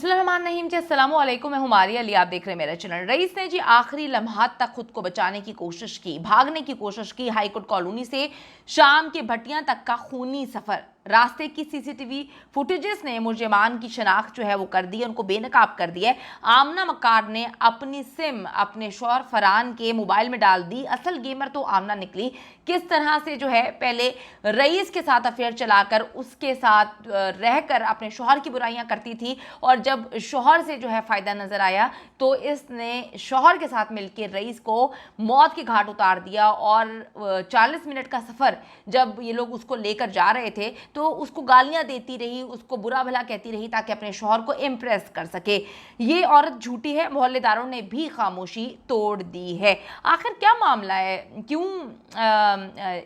बिस्मिल्लाहिर्रहमानिर्रहीम जी, अस्सलामु अलैकुम। मैं हूं मारिया अली, आप देख रहे हैं मेरा चैनल। रईस ने जी आखिरी लम्हात तक खुद को बचाने की कोशिश की, भागने की कोशिश की। हाईकोर्ट कॉलोनी से शाम के भटियां तक का खूनी सफर, रास्ते की सीसीटीवी फुटेजेस ने मुलजिमान की शनाख्त जो है वो कर दी है, उनको बेनकाब कर दिया है। आमना मक्कार ने अपनी सिम अपने शौहर फरहान के मोबाइल में डाल दी। असल गेमर तो आमना निकली। किस तरह से जो है पहले रईस के साथ अफेयर चलाकर उसके साथ रहकर अपने शौहर की बुराइयां करती थी, और जब शौहर से जो है फ़ायदा नज़र आया तो इसने शौहर के साथ मिलकर रईस को मौत के घाट उतार दिया। और 40 मिनट का सफ़र जब ये लोग उसको लेकर जा रहे थे तो उसको गालियां देती रही, उसको बुरा भला कहती रही ताकि अपने शौहर को इम्प्रेस कर सके। ये औरत झूठी है, मोहल्लेदारों ने भी खामोशी तोड़ दी है। आखिर क्या मामला है? क्यों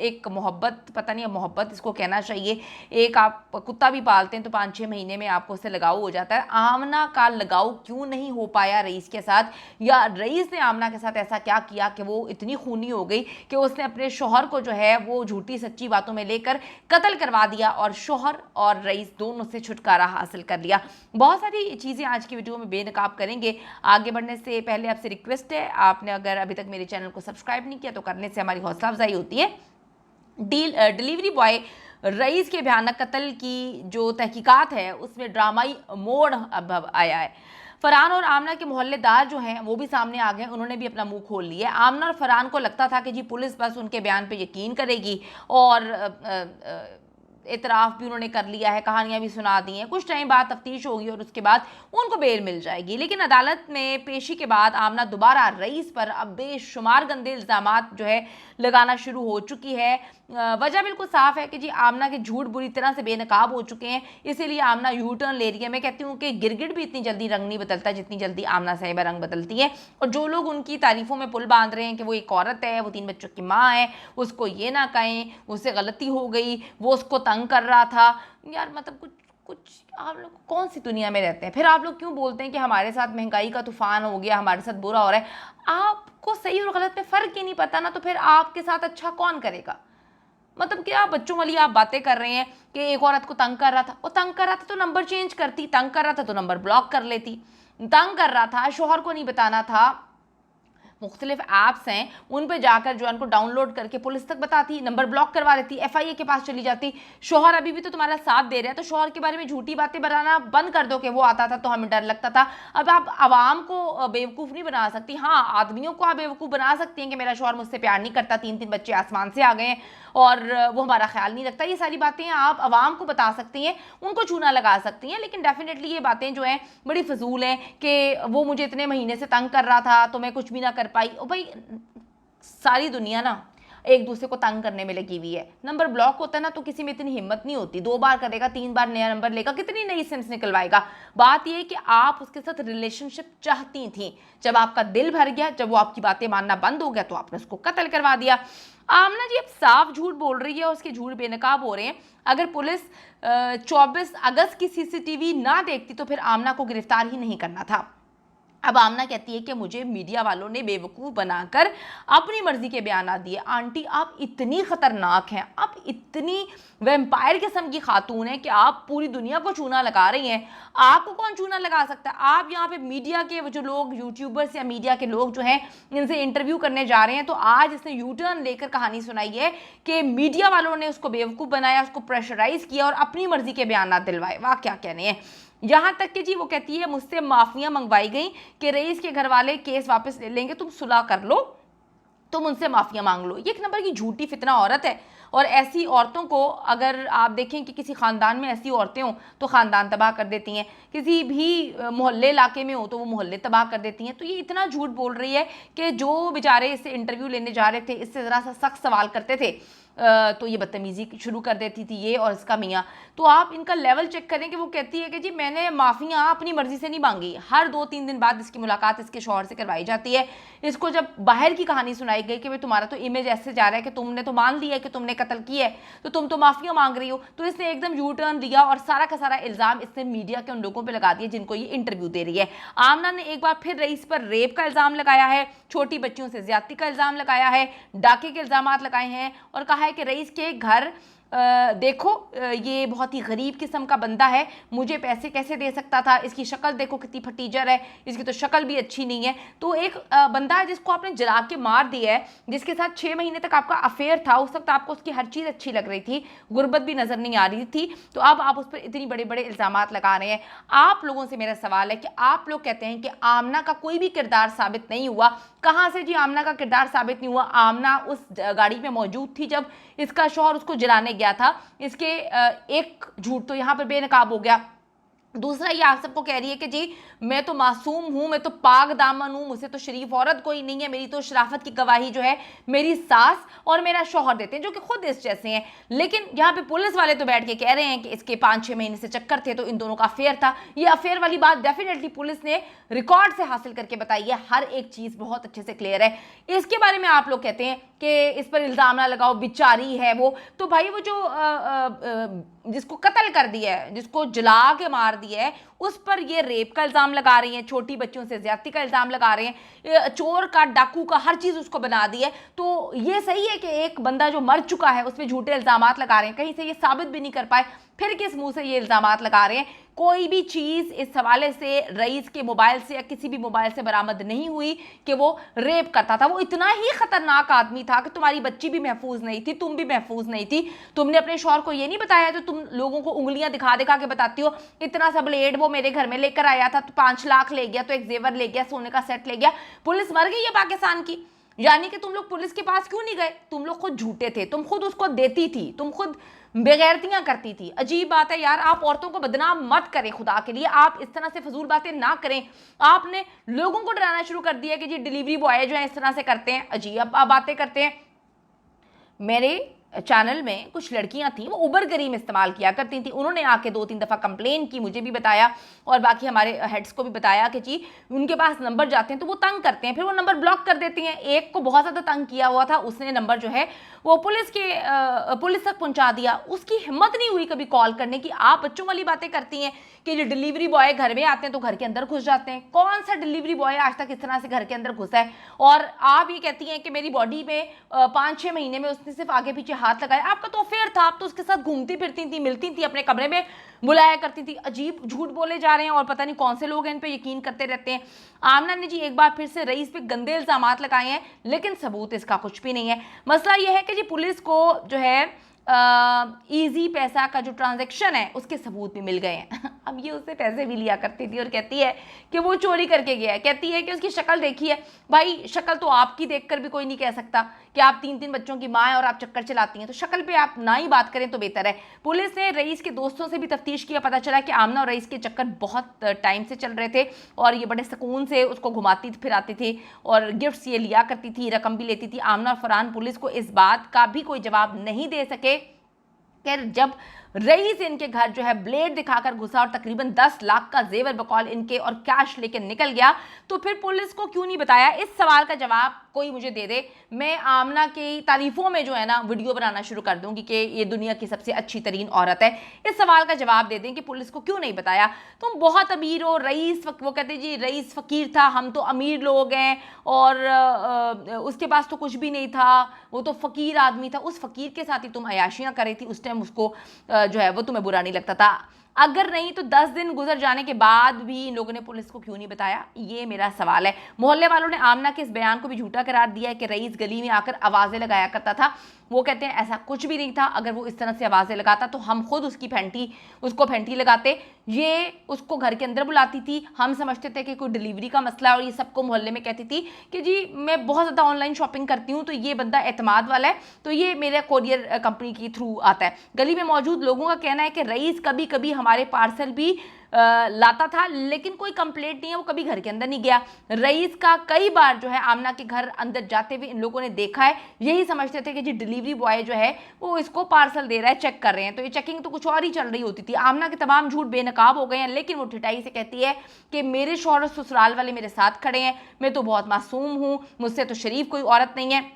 एक मोहब्बत, पता नहीं मोहब्बत इसको कहना चाहिए, एक आप कुत्ता भी पालते हैं तो 5-6 महीने में आपको उससे लगाव हो जाता है। आमना का लगाव क्यों नहीं हो पाया रईस के साथ, या रईस ने आमना के साथ ऐसा क्या किया कि वो इतनी खूनी हो गई कि उसने अपने शौहर को जो है वो झूठी सच्ची बातों में लेकर कत्ल करवा दिया और शौहर और रईस दोनों से छुटकारा हासिल कर लिया। बहुत सारी चीज़ें आज की वीडियो में बेनकाब करेंगे। आगे बढ़ने से पहले आपसे रिक्वेस्ट है, आपने अगर अभी तक मेरे चैनल को सब्सक्राइब नहीं किया तो करने से हमारी हौसला अफजाई होती है। डिलीवरी बॉय रईस के भयानक कत्ल की जो तहकीकात है उसमें ड्रामाई मोड़ अब आया है। फरहान और आमना के मोहल्लेदार जो हैं वो भी सामने आ गए, उन्होंने भी अपना मुंह खोल लिया। आमना और फरहान को लगता था कि जी पुलिस बस उनके बयान पे यकीन करेगी और इतराफ़ भी उन्होंने कर लिया है, कहानियां भी सुना दी हैं, कुछ टाइम बाद तफ्तीश होगी और उसके बाद उनको बेल मिल जाएगी। लेकिन अदालत में पेशी के बाद आमना दोबारा रईस पर अब बेशुमार गंदे इल्ज़ामात जो है लगाना शुरू हो चुकी है। वजह बिल्कुल साफ है कि जी आमना के झूठ बुरी तरह से बेनकाब हो चुके हैं, इसीलिए आमना यू टर्न ले रही है। मैं कहती हूँ कि गिरगिट भी इतनी जल्दी रंग नहीं बदलता जितनी जल्दी आमना साहिबा रंग बदलती है। और जो लोग उनकी तारीफों में पुल बांध रहे हैं कि वो एक औरत है, वो 3 बच्चों की माँ है, उसको ये ना कहें, उससे गलती हो गई, वो उसको तंग कर रहा था, यार मतलब कुछ आप लोग कौन सी दुनिया में रहते हैं? फिर आप लोग क्यों बोलते हैं कि हमारे साथ महंगाई का तूफान हो गया, हमारे साथ बुरा हो रहा है? आपको सही और गलत में फ़र्क ही नहीं पता ना, तो फिर आपके साथ अच्छा कौन करेगा? मतलब क्या बच्चों वाली आप बातें कर रहे हैं कि एक औरत को तंग कर रहा था, वो तंग कर रहा था तो नंबर चेंज करती, तंग कर रहा था तो नंबर ब्लॉक कर लेती, तंग कर रहा था शौहर को नहीं बताना था, मुख्तलिफ ऐप्स हैं उन पर जाकर जो है उनको डाउनलोड करके पुलिस तक बताती, नंबर ब्लॉक करवा देती, FIA के पास चली जाती। शौहर अभी भी तो तुम्हारा साथ दे रहा है, तो शौहर के बारे में झूठी बातें बनाना बंद कर दो कि वो आता था तो हमें डर लगता था। अब आप आवाम को बेवकूफ़ नहीं बना सकती। हाँ, आदमियों को आप बेवकूफ़ बना सकती हैं कि मेरा शौहर मुझसे प्यार नहीं करता, 3-3 बच्चे आसमान से आ गए हैं और वो हमारा ख्याल नहीं रखता। ये सारी बातें आप आवाम को बता सकती हैं, उनको चूना लगा सकती हैं, लेकिन डेफिनेटली ये बातें जो हैं बड़ी फजूल हैं कि वो मुझे इतने महीने से तंग कर रहा था तो मैं कुछ भी ना कर पाई। ओ भाई, सारी दुनिया ना एक दूसरे को तंग करने में लगी हुई है। नंबर ब्लॉक होता है ना तो किसी में इतनी हिम्मत नहीं होती, 2 बार करेगा, 3 बार नया नंबर लेगा, कितनी नई सिम्स निकलवाएगा। बात यह है कि आप उसके साथ रिलेशनशिप चाहती थी, जब आपका दिल भर गया, जब वो आपकी बातें मानना बंद हो गया तो आपने उसको कत्ल करवा दिया। आमना जी अब साफ झूठ बोल रही है, उसके झूठ बेनकाब हो रहे हैं। अगर पुलिस 24 अगस्त की CCTV ना देखती तो फिर आमना को गिरफ्तार ही नहीं करना था। अब आमना कहती है कि मुझे मीडिया वालों ने बेवकूफ़ बनाकर अपनी मर्जी के बयान दिए। आंटी, आप इतनी ख़तरनाक हैं, आप इतनी वैम्पायर किस्म की खातून हैं कि आप पूरी दुनिया को चूना लगा रही हैं। आपको कौन चूना लगा सकता है? आप यहाँ पे मीडिया के जो लोग, यूट्यूबर्स या मीडिया के लोग जो हैं, इनसे इंटरव्यू करने जा रहे हैं, तो आज इसने यू टर्न लेकर कहानी सुनाई है कि मीडिया वालों ने उसको बेवकूफ़ बनाया, उसको प्रेशराइज़ किया और अपनी मर्जी के बयान दिलवाए। वाह, क्या कहने हैं। यहाँ तक कि जी वो कहती है मुझसे माफ़ियाँ मंगवाई गई कि रईस के घर वाले केस वापस ले लेंगे, तुम सुलह कर लो, तुम उनसे माफ़िया मांग लो। ये एक नंबर की झूठी फितना औरत है। और ऐसी औरतों को अगर आप देखें कि किसी ख़ानदान में ऐसी औरतें हों तो ख़ानदान तबाह कर देती हैं, किसी भी मोहल्ले इलाके में हो तो वो मोहल्ले तबाह कर देती हैं। तो ये इतना झूठ बोल रही है कि जो बेचारे इससे इंटरव्यू लेने जा रहे थे, इससे ज़रा सा सख्त सवाल करते थे तो ये बदतमीज़ी शुरू कर देती थी, ये और इसका मियाँ। तो आप इनका लेवल चेक करें कि वो कहती है कि जी मैंने माफ़ियाँ अपनी मर्ज़ी से नहीं मांगी। हर 2-3 दिन बाद इसकी मुलाकात इसके शौहर से करवाई जाती है। इसको जब बाहर की कहानी सुनाई गई कि भाई तुम्हारा तो इमेज ऐसे जा रहा है कि तुमने तो मान लिया कि तुमने कत्ल किया है, तो तुम तो माफ़ियाँ मांग रही हो, तो इसने एकदम यू टर्न दिया और सारा का सारा इल्ज़ाम इसने मीडिया के उन लोगों पर लगा दिया जिनको ये इंटरव्यू दे रही है। आमना ने एक बार फिर रईस पर रेप का इल्ज़ाम लगाया है, छोटी बच्चियों से ज़्यादती का इल्ज़ाम लगाया है, डाके के इल्ज़ाम लगाए हैं और कहा है कि रईस के घर देखो ये बहुत ही गरीब किस्म का बंदा है, मुझे पैसे कैसे दे सकता था, इसकी शक्ल देखो कितनी फटीजर है, इसकी तो शक्ल भी अच्छी नहीं है। तो एक बंदा है जिसको आपने जला के मार दिया है, जिसके साथ 6 महीने तक आपका अफेयर था, उस वक्त आपको उसकी हर चीज़ अच्छी लग रही थी, गुर्बत भी नज़र नहीं आ रही थी, तो अब आप उस पर इतनी बड़े बड़े इल्ज़ाम लगा रहे हैं। आप लोगों से मेरा सवाल है कि आप लोग कहते हैं कि आमना का कोई भी किरदार साबित नहीं हुआ। कहाँ से जी आमना का किरदार साबित नहीं हुआ? आमना उस गाड़ी में मौजूद थी जब इसका शौहर उसको जलाने गया था। इसके एक झूठ तो यहाँ पर बेनकाब हो गया। दूसरा ये आप सबको कह रही है कि जी मैं तो मासूम हूँ, मैं तो पाक दामन हूँ, मुझसे तो शरीफ औरत कोई नहीं है, मेरी तो शराफत की गवाही जो है मेरी सास और मेरा शौहर देते हैं, जो कि खुद इस जैसे हैं। लेकिन यहाँ पे पुलिस वाले तो बैठ के कह रहे हैं कि इसके 5-6 महीने से चक्कर थे, तो इन दोनों का अफेयर था। ये अफेयर वाली बात डेफिनेटली पुलिस ने रिकॉर्ड से हासिल करके बताई है, हर एक चीज़ बहुत अच्छे से क्लियर है। इसके बारे में आप लोग कहते हैं कि इस पर इल्ज़ाम ना लगाओ, बेचारी है वो। तो भाई वो जो जिसको कत्ल कर दिया है, जिसको जला के मार दिया है, उस पर ये रेप का इल्ज़ाम लगा रही हैं, छोटी बच्चियों से ज्यादती का इल्ज़ाम लगा रहे हैं, चोर का, डाकू का, हर चीज़ उसको बना दी है। तो ये सही है कि एक बंदा जो मर चुका है उस पर झूठे इल्ज़ाम लगा रहे हैं, कहीं से ये साबित भी नहीं कर पाए, फिर किस मुंह से ये इल्ज़ाम लगा रहे हैं? कोई भी चीज़ इस हवाले से रईस के मोबाइल से या किसी भी मोबाइल से बरामद नहीं हुई कि वो रेप करता था। वो इतना ही खतरनाक आदमी था कि तुम्हारी बच्ची भी महफूज नहीं थी, तुम भी महफूज नहीं थी। तुमने अपने शौहर को ये नहीं बताया जो तुम लोगों को उंगलियां दिखा दिखा के बताती हो, इतना सा ब्लेड वो मेरे घर में लेकर आया था, तो 5 लाख ले गया, तो एक जेवर ले गया, सोने का सेट ले गया। पुलिस मर गई है पाकिस्तान की। यानी कि तुम लोग पुलिस के पास क्यों नहीं गए? तुम लोग खुद झूठे थे, तुम खुद उसको देती थी, तुम खुद बेगैरतियां करती थी। अजीब बात है यार, आप औरतों को बदनाम मत करें, खुदा के लिए आप इस तरह से फजूल बातें ना करें। आपने लोगों को डराना शुरू कर दिया कि जी डिलीवरी बॉय जो है इस तरह से करते हैं, अजीब बातें करते हैं। मेरे चैनल में कुछ लड़कियां थी, वो उबर करीम इस्तेमाल किया करती थी, उन्होंने आके 2-3 दफ़ा कंप्लेन की, मुझे भी बताया और बाकी हमारे हेड्स को भी बताया कि जी उनके पास नंबर जाते हैं तो वो तंग करते हैं, फिर वो नंबर ब्लॉक कर देती हैं। एक को बहुत ज़्यादा तंग किया हुआ था, उसने नंबर जो है वो पुलिस तक पहुंचा दिया। उसकी हिम्मत नहीं हुई कभी कॉल करने की। आप बच्चों वाली बातें करती हैं कि जो डिलीवरी बॉय घर में आते हैं तो घर के अंदर घुस जाते हैं। कौन सा डिलीवरी बॉय आज तक इस तरह से घर के अंदर घुसा है? और आप ये कहती हैं कि मेरी बॉडी में 5-6 महीने में उसने सिर्फ आगे पीछे हाथ लगाया। आपका तो अफेयर था, आप तो उसके साथ घूमती फिरती थी, मिलती थी, अपने कमरे में बुलाया करती थी। अजीब झूठ बोले जा रहे हैं और पता नहीं कौन से लोग हैं इन पे यकीन करते रहते हैं। आमना ने जी एक बार फिर से रईस पे गंदे इल्जाम लगाए हैं, लेकिन सबूत इसका कुछ भी नहीं है। मसला यह है कि जी पुलिस को जो है इजी पैसा का जो ट्रांजैक्शन है उसके सबूत भी मिल गए हैं। अब ये उससे पैसे भी लिया करती थी और कहती है कि वो चोरी करके गया है, कहती है कि उसकी शक्ल देखी है। भाई शक्ल तो आपकी देखकर भी कोई नहीं कह सकता कि आप 3-3 बच्चों की माँ हैं और आप चक्कर चलाती हैं, तो शक्ल पे आप ना ही बात करें तो बेहतर है। पुलिस ने रईस के दोस्तों से भी तफ्तीश किया, पता चला कि आमना और रईस के चक्कर बहुत टाइम से चल रहे थे और ये बड़े सुकून से उसको घुमाती फिराती थी और गिफ्ट्स ये लिया करती थी, रकम भी लेती थी। आमना और फरहान पुलिस को इस बात का भी कोई जवाब नहीं दे सके कि जब रईस इनके घर जो है ब्लेड दिखाकर घुसा और तकरीबन 10 लाख का जेवर बकौल इनके और कैश लेकर निकल गया, तो फिर पुलिस को क्यों नहीं बताया? इस सवाल का जवाब कोई मुझे दे दे। मैं आमना की तारीफों में जो है ना वीडियो बनाना शुरू कर दूंगी कि ये दुनिया की सबसे अच्छी तरीन औरत है। इस सवाल का जवाब दे दें कि पुलिस को क्यों नहीं बताया। तुम बहुत अमीर हो, रईस वो कहते जी रईस फकीर था, हम तो अमीर लोग हैं और उसके पास तो कुछ भी नहीं था, वो तो फकीर आदमी था। उस फकीर के साथ ही तुम अयाशियां कर रही थी, उस टाइम उसको जो है वो तुम्हें बुरा नहीं लगता था। अगर नहीं तो 10 दिन गुजर जाने के बाद भी इन लोगों ने पुलिस को क्यों नहीं बताया, ये मेरा सवाल है। मोहल्ले वालों ने आमना के इस बयान को भी झूठा करार दिया है कि रईस गली में आकर आवाज़ें लगाया करता था। वो कहते हैं ऐसा कुछ भी नहीं था, अगर वो इस तरह से आवाज़ें लगाता तो हम खुद उसको फैंटी लगाते। ये उसको घर के अंदर बुलाती थी, हम समझते थे कि कोई डिलीवरी का मसला, और ये सबको मोहल्ले में कहती थी कि जी मैं बहुत ज़्यादा ऑनलाइन शॉपिंग करती हूँ, तो ये बंदा एतमाद वाला है, तो ये मेरे कोरियर कंपनी के थ्रू आता है। गली में मौजूद लोगों का कहना है कि रईस कभी कभी हमारे पार्सल भी लाता था, लेकिन कोई कंप्लेंट नहीं है, वो कभी घर के अंदर नहीं गया। रईस का कई बार जो है आमना के घर अंदर जाते हुए इन लोगों ने देखा है। यही समझते थे कि जी डिलीवरी बॉय जो है वो इसको पार्सल दे रहा है, चेक कर रहे हैं, तो ये चेकिंग तो कुछ और ही चल रही होती थी। आमना के तमाम झूठ बेनकाब हो गए हैं, लेकिन वो ठिठाई से कहती है कि मेरे शौहर ससुराल वाले मेरे साथ खड़े हैं, मैं तो बहुत मासूम हूँ, मुझसे तो शरीफ कोई औरत नहीं है।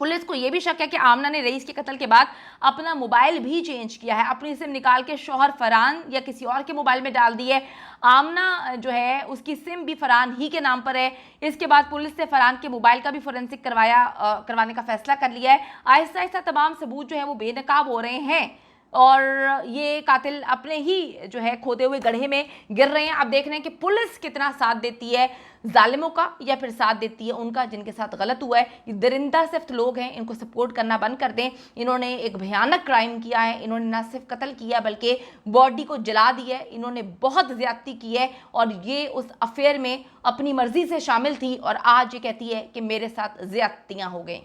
पुलिस को यह भी शक है कि आमना ने रईस के कत्ल के बाद अपना मोबाइल भी चेंज किया है, अपनी सिम निकाल के शौहर फरहान या किसी और के मोबाइल में डाल दी है। आमना जो है उसकी सिम भी फरहान ही के नाम पर है। इसके बाद पुलिस ने फरहान के मोबाइल का भी फोरेंसिक करवाने का फैसला कर लिया है। आहिस्ता आहिस्ता तमाम सबूत जो है वो बेनकाब हो रहे हैं और ये कातिल अपने ही जो है खोदे हुए गड्ढे में गिर रहे हैं। अब देख रहे हैं कि पुलिस कितना साथ देती है जालिमों का या फिर साथ देती है उनका जिनके साथ गलत हुआ है। ये दरिंदा सिर्फ लोग हैं, इनको सपोर्ट करना बंद कर दें। इन्होंने एक भयानक क्राइम किया है, इन्होंने ना सिर्फ कत्ल किया बल्कि बॉडी को जला दी है, इन्होंने बहुत ज्यादती की है और ये उस अफेयर में अपनी मर्जी से शामिल थी और आज ये कहती है कि मेरे साथ ज्यादतियां हो गई।